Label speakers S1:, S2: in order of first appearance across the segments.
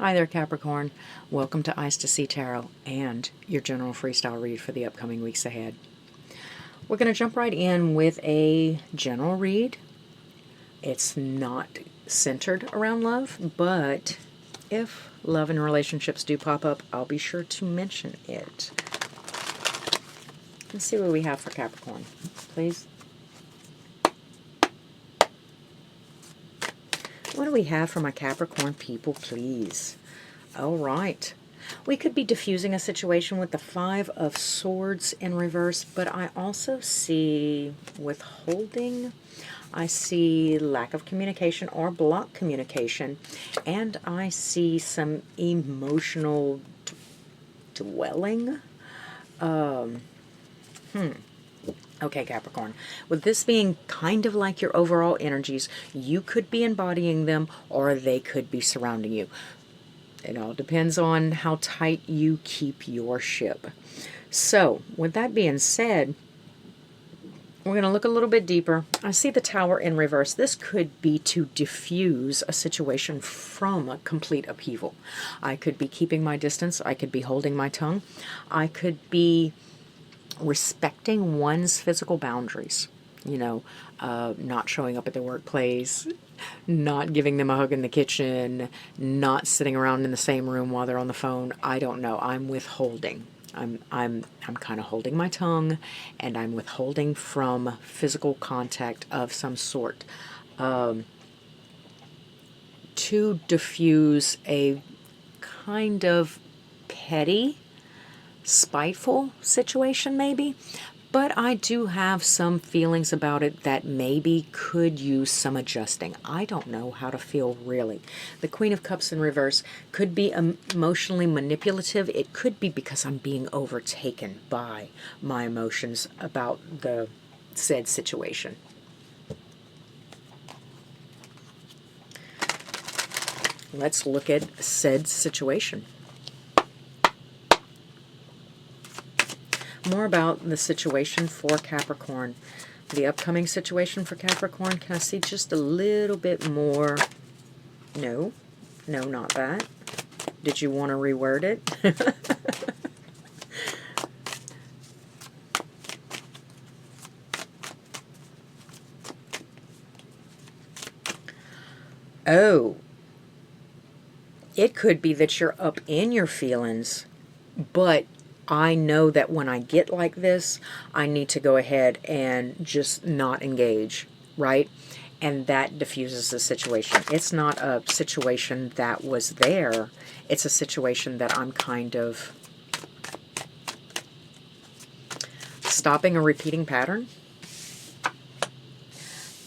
S1: Hi there, Capricorn. Welcome to Eyes to See Tarot and your general freestyle read for the upcoming weeks ahead. We're going to jump right in with a general read. It's not centered around love, but if love and relationships do pop up, I'll be sure to mention it. Let's see what we have for Capricorn, please. What do we have for my Capricorn people, please? All right. We could be diffusing a situation with the Five of Swords in reverse, but I also see withholding. I see lack of communication or block communication, and I see some emotional dwelling. Okay, Capricorn, with this being kind of like your overall energies, you could be embodying them or they could be surrounding you. It all depends on how tight you keep your ship. So, with that being said, we're going to look a little bit deeper. I see the Tower in reverse. This could be to diffuse a situation from a complete upheaval. I could be keeping my distance. I could be holding my tongue. I could be respecting one's physical boundaries. You know, not showing up at the workplace, not giving them a hug in the kitchen, not sitting around in the same room while they're on the phone. I don't know. I'm withholding. I'm kind of holding my tongue, and I'm withholding from physical contact of some sort to diffuse a kind of petty, spiteful situation, maybe. But I do have some feelings about it that maybe could use some adjusting. I don't know how to feel, really. The Queen of Cups in reverse could be emotionally manipulative. It could be because I'm being overtaken by my emotions about the said situation. Let's look at said situation. More about the situation for Capricorn. The upcoming situation for Capricorn. Can I see just a little bit more? No, not that. Did you want to reword it? Oh, it could be that you're up in your feelings, but I know that when I get like this, I need to go ahead and just not engage, right? And that diffuses the situation. It's not a situation that was there. It's a situation that I'm kind of stopping a repeating pattern.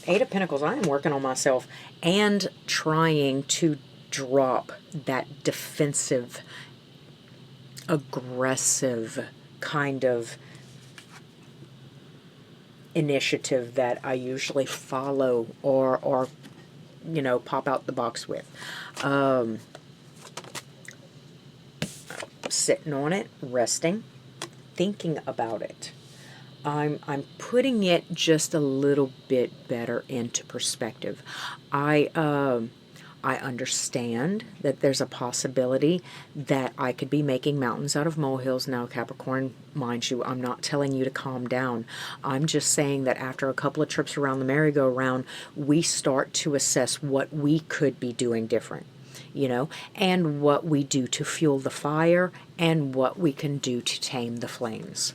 S1: Eight of Pentacles, I am working on myself and trying to drop that defensive, aggressive kind of initiative that I usually follow or you know, pop out the box with. Sitting on it, resting, thinking about it. I'm putting it just a little bit better into perspective. I understand that there's a possibility that I could be making mountains out of molehills now, Capricorn. Mind you, I'm not telling you to calm down. I'm just saying that after a couple of trips around the merry-go-round, we start to assess what we could be doing different, you know, and what we do to fuel the fire and what we can do to tame the flames.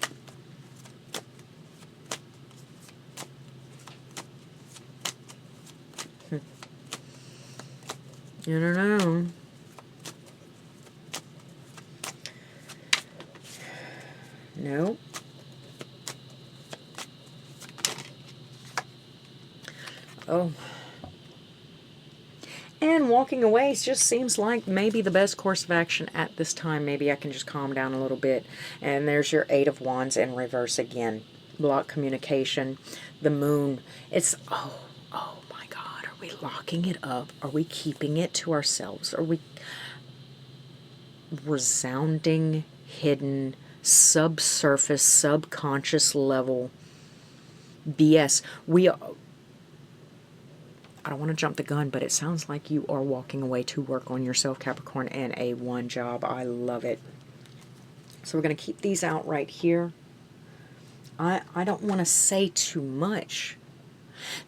S1: I don't know. No. Oh. And walking away just seems like maybe the best course of action at this time. Maybe I can just calm down a little bit. And there's your Eight of Wands in reverse again. Block communication. The Moon. It's, oh my God. Are we locking it up? Are we keeping it to ourselves? Are we resounding, hidden, subsurface, subconscious level BS? I don't want to jump the gun, but it sounds like you are walking away to work on yourself, Capricorn, and A1 job. I love it. So we're going to keep these out right here. I don't want to say too much.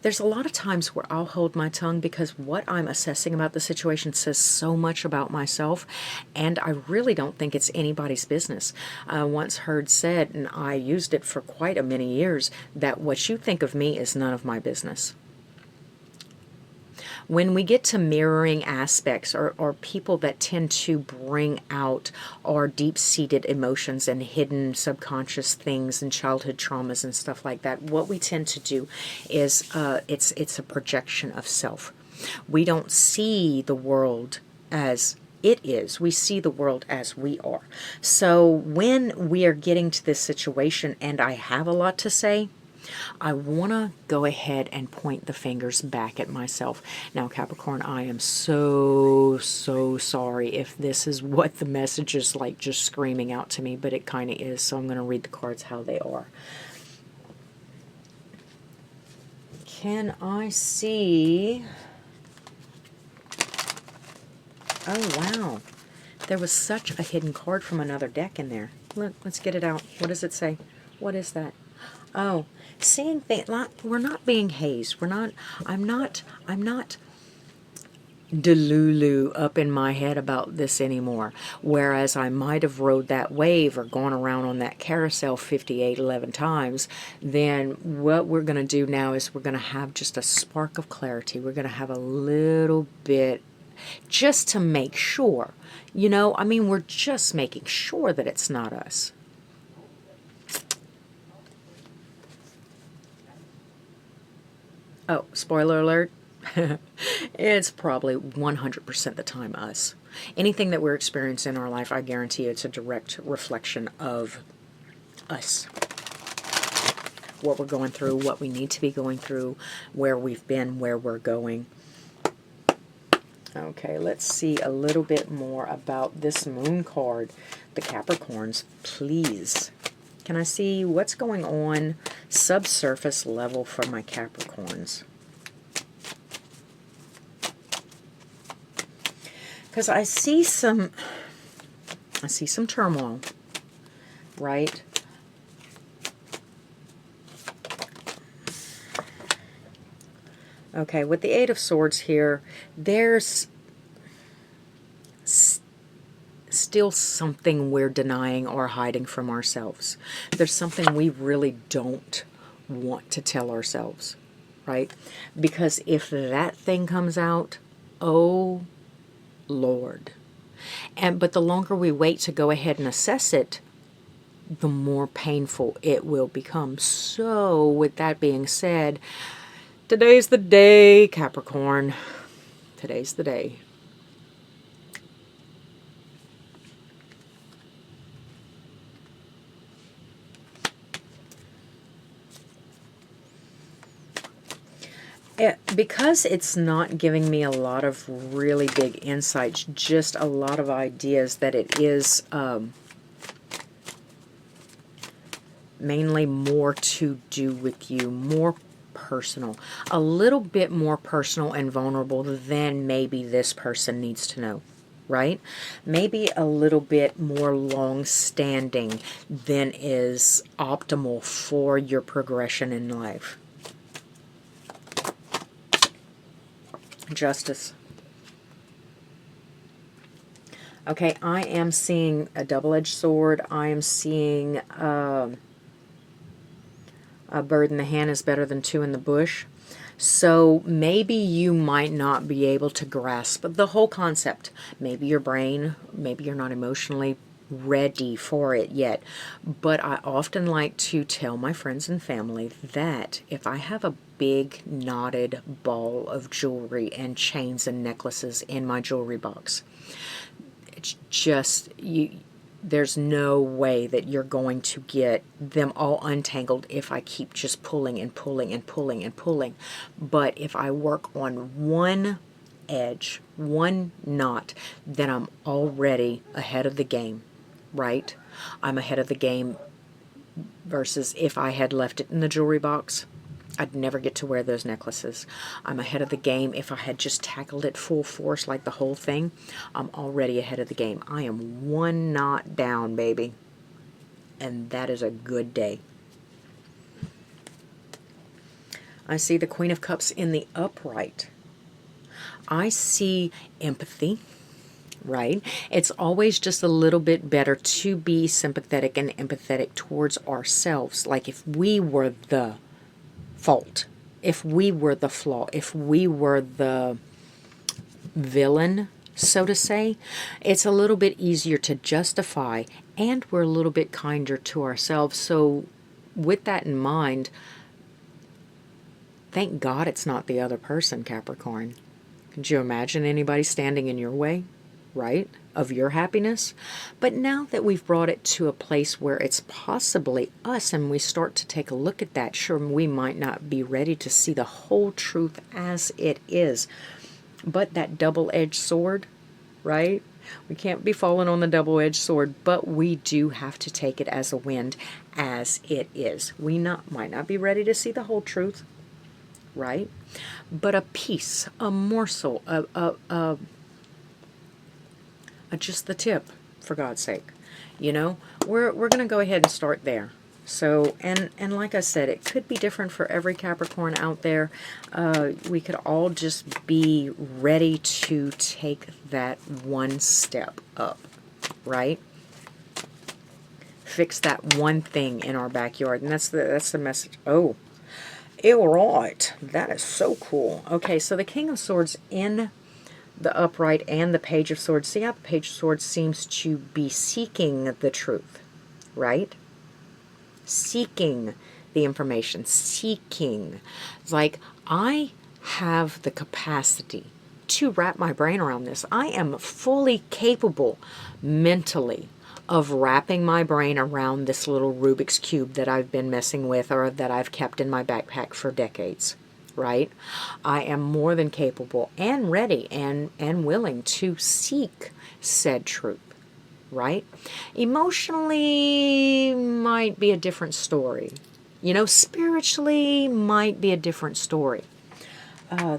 S1: There's a lot of times where I'll hold my tongue because what I'm assessing about the situation says so much about myself, and I really don't think it's anybody's business. I once heard said, and I used it for quite a many years, that what you think of me is none of my business. When we get to mirroring aspects or people that tend to bring out our deep-seated emotions and hidden subconscious things and childhood traumas and stuff like that, what we tend to do is it's a projection of self. We don't see the world as it is. We see the world as we are. So when we are getting to this situation and I have a lot to say, I want to go ahead and point the fingers back at myself. Now, Capricorn, I am so sorry if this is what the message is like just screaming out to me, but it kind of is. So I'm going to read the cards how they are. Can I see... Oh, wow. There was such a hidden card from another deck in there. Look, let's get it out. What does it say? What is that? Oh, seeing things. We're not being hazed. I'm not delulu up in my head about this anymore. Whereas I might have rode that wave or gone around on that carousel 11 times, then what we're going to do now is we're going to have just a spark of clarity. We're going to have a little bit just to make sure. You know, I mean, we're just making sure that it's not us. Oh, spoiler alert. It's probably 100% the time us. Anything that we're experiencing in our life, I guarantee it's a direct reflection of us. What we're going through, what we need to be going through, where we've been, where we're going. Okay, let's see a little bit more about this moon card. The Capricorns, please. Can I see what's going on subsurface level for my Capricorns? Because I see some turmoil, right? Okay, with the Eight of Swords here, there's still something we're denying or hiding from ourselves. There's something we really don't want to tell ourselves, right? Because if that thing comes out, oh Lord. But the longer we wait to go ahead and assess it, the more painful it will become. So with that being said, today's the day, Capricorn. Today's the day. Because it's not giving me a lot of really big insights, just a lot of ideas that it is mainly more to do with you, more personal, a little bit more personal and vulnerable than maybe this person needs to know, right? Maybe a little bit more long-standing than is optimal for your progression in life. Justice. Okay, I am seeing a double-edged sword. I am seeing a bird in the hand is better than two in the bush. So maybe you might not be able to grasp the whole concept. Maybe your brain, maybe you're not emotionally ready for it yet. But I often like to tell my friends and family that if I have a big knotted ball of jewelry and chains and necklaces in my jewelry box, it's just there's no way that you're going to get them all untangled if I keep just pulling and pulling and pulling and pulling. But if I work on one edge, one knot, then I'm already ahead of the game, right? I'm ahead of the game versus if I had left it in the jewelry box. I'd never get to wear those necklaces. I'm ahead of the game. If I had just tackled it full force like the whole thing, I'm already ahead of the game. I am one knot down, baby. And that is a good day. I see the Queen of Cups in the upright. I see empathy, right? It's always just a little bit better to be sympathetic and empathetic towards ourselves. Like if we were the fault, if we were the flaw, if we were the villain, so to say, it's a little bit easier to justify, and we're a little bit kinder to ourselves. So with that in mind, thank God it's not the other person, Capricorn. Could you imagine anybody standing in your way, right, of your happiness? But now that we've brought it to a place where it's possibly us and we start to take a look at that, sure, we might not be ready to see the whole truth as it is. But that double-edged sword, right? We can't be falling on the double-edged sword, but we do have to take it as a wind as it is. We might not be ready to see the whole truth, right? But a piece, a morsel, just the tip, for God's sake. You know, we're going to go ahead and start there. So, and like I said, it could be different for every Capricorn out there. We could all just be ready to take that one step up, right? Fix that one thing in our backyard, and that's the message. Oh, right. That is so cool. Okay, so the King of Swords in the upright and the Page of Swords. See how the Page of Swords seems to be seeking the truth, right? Seeking the information, seeking. It's like, I have the capacity to wrap my brain around this. I am fully capable mentally of wrapping my brain around this little Rubik's Cube that I've been messing with, or that I've kept in my backpack for decades, right? I am more than capable and ready and willing to seek said truth. Right? Emotionally might be a different story. You know, spiritually might be a different story.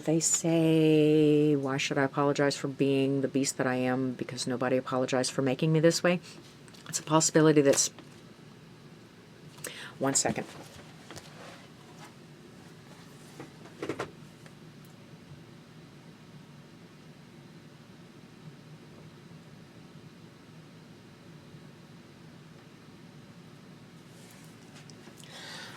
S1: They say, why should I apologize for being the beast that I am? Because nobody apologized for making me this way. It's a possibility that's... One second.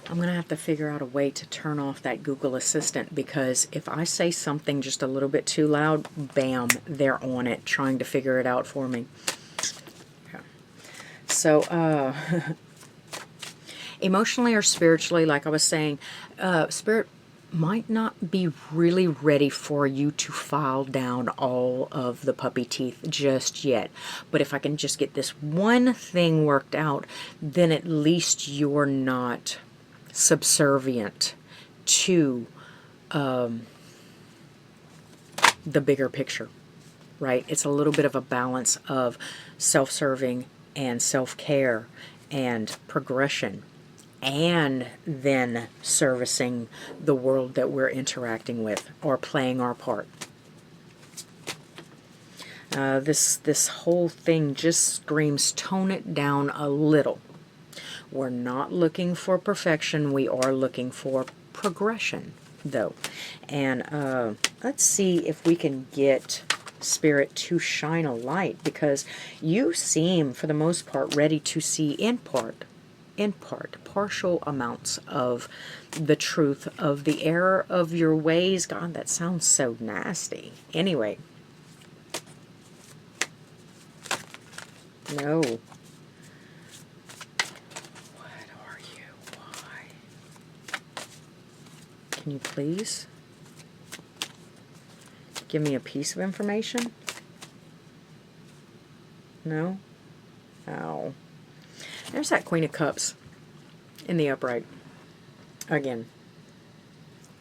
S1: I'm going to have to figure out a way to turn off that Google Assistant, because if I say something just a little bit too loud, bam, they're on it trying to figure it out for me. Yeah. So, emotionally or spiritually, like I was saying, spirit might not be really ready for you to file down all of the puppy teeth just yet. But if I can just get this one thing worked out, then at least you're not subservient to the bigger picture, right? It's a little bit of a balance of self-serving and self-care and progression, and then servicing the world that we're interacting with or playing our part. This whole thing just screams, tone it down a little. We're not looking for perfection. We are looking for progression, though. And let's see if we can get Spirit to shine a light, because you seem, for the most part, ready to see in part, partial amounts of the truth of the error of your ways. God, that sounds so nasty. Anyway. No. Can you please give me a piece of information? No? Ow. There's that Queen of Cups in the upright. Again.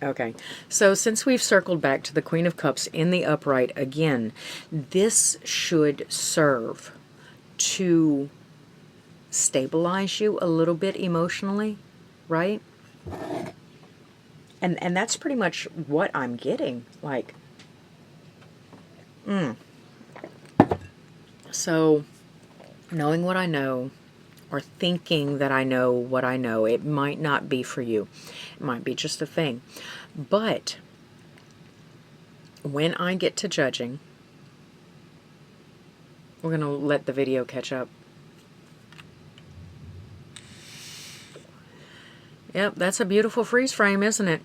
S1: Okay. So since we've circled back to the Queen of Cups in the upright again, this should serve to stabilize you a little bit emotionally, right? And that's pretty much what I'm getting. Like, so knowing what I know, or thinking that I know what I know, it might not be for you. It might be just a thing. But when I get to judging, we're going to let the video catch up. Yep, that's a beautiful freeze frame, isn't it?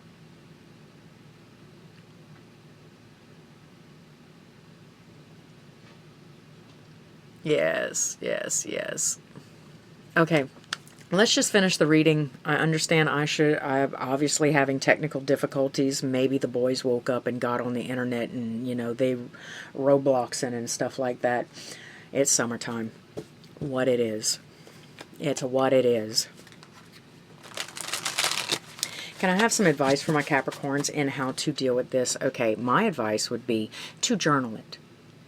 S1: Yes, yes, yes. Okay, let's just finish the reading. I understand I'm obviously having technical difficulties. Maybe the boys woke up and got on the internet and, you know, they Robloxing and stuff like that. It's summertime. What it is. It's what it is. Can I have some advice for my Capricorns in how to deal with this? Okay, my advice would be to journal it,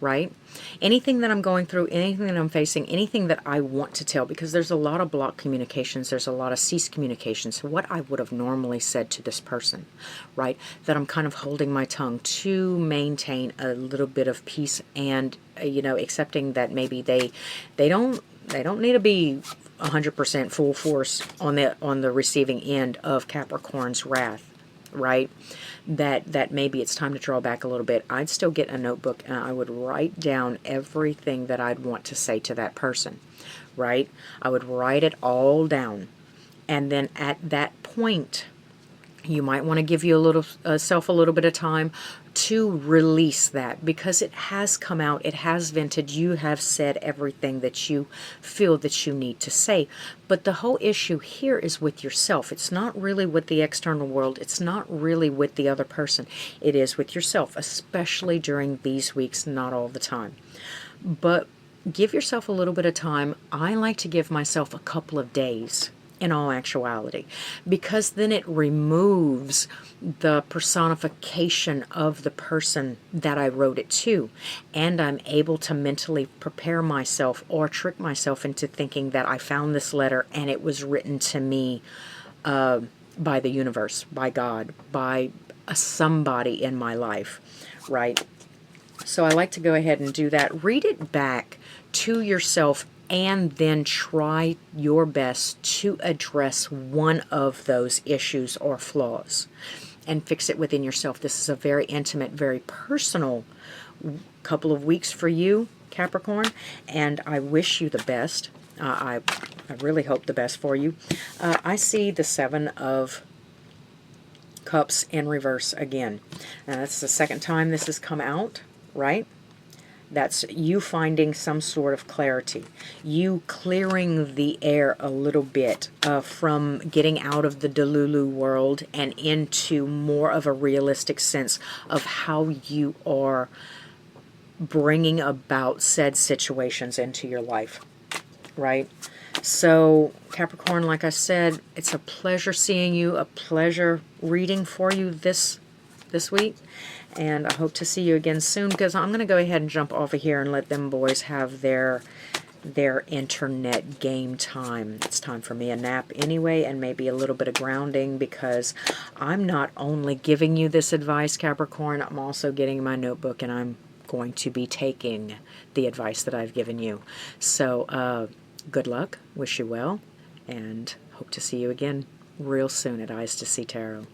S1: right? Anything that I'm going through, anything that I'm facing, anything that I want to tell, because there's a lot of blocked communications, there's a lot of ceased communications, what I would have normally said to this person, right? That I'm kind of holding my tongue to maintain a little bit of peace and, you know, accepting that maybe they don't need to be 100% full force on the receiving end of Capricorn's wrath, right? That maybe it's time to draw back a little bit. I'd still get a notebook and I would write down everything that I'd want to say to that person, right? I would write it all down. And then at that point, you might want to give yourself a little bit of time to release that, because it has come out, it has vented, you have said everything that you feel that you need to say. But the whole issue here is with yourself. It's not really with the external world. It's not really with the other person. It is with yourself, especially during these weeks, not all the time. But give yourself a little bit of time. I like to give myself a couple of days, in all actuality, because then it removes the personification of the person that I wrote it to, and I'm able to mentally prepare myself or trick myself into thinking that I found this letter and it was written to me by the universe, by God, by somebody in my life, right? So I like to go ahead and do that. Read it back to yourself and then try your best to address one of those issues or flaws and fix it within yourself. This is a very intimate, very personal couple of weeks for you, Capricorn, and I wish you the best. I really hope the best for you. I see the Seven of Cups in reverse again. Now, that's the second time this has come out, right? That's you finding some sort of clarity. You clearing the air a little bit from getting out of the Delulu world and into more of a realistic sense of how you are bringing about said situations into your life, right? So, Capricorn, like I said, it's a pleasure seeing you, a pleasure reading for you this week. And I hope to see you again soon, because I'm going to go ahead and jump off of here and let them boys have their internet game time. It's time for me a nap anyway, and maybe a little bit of grounding, because I'm not only giving you this advice, Capricorn, I'm also getting my notebook and I'm going to be taking the advice that I've given you. So good luck, wish you well, and hope to see you again real soon at Eyes to See Tarot.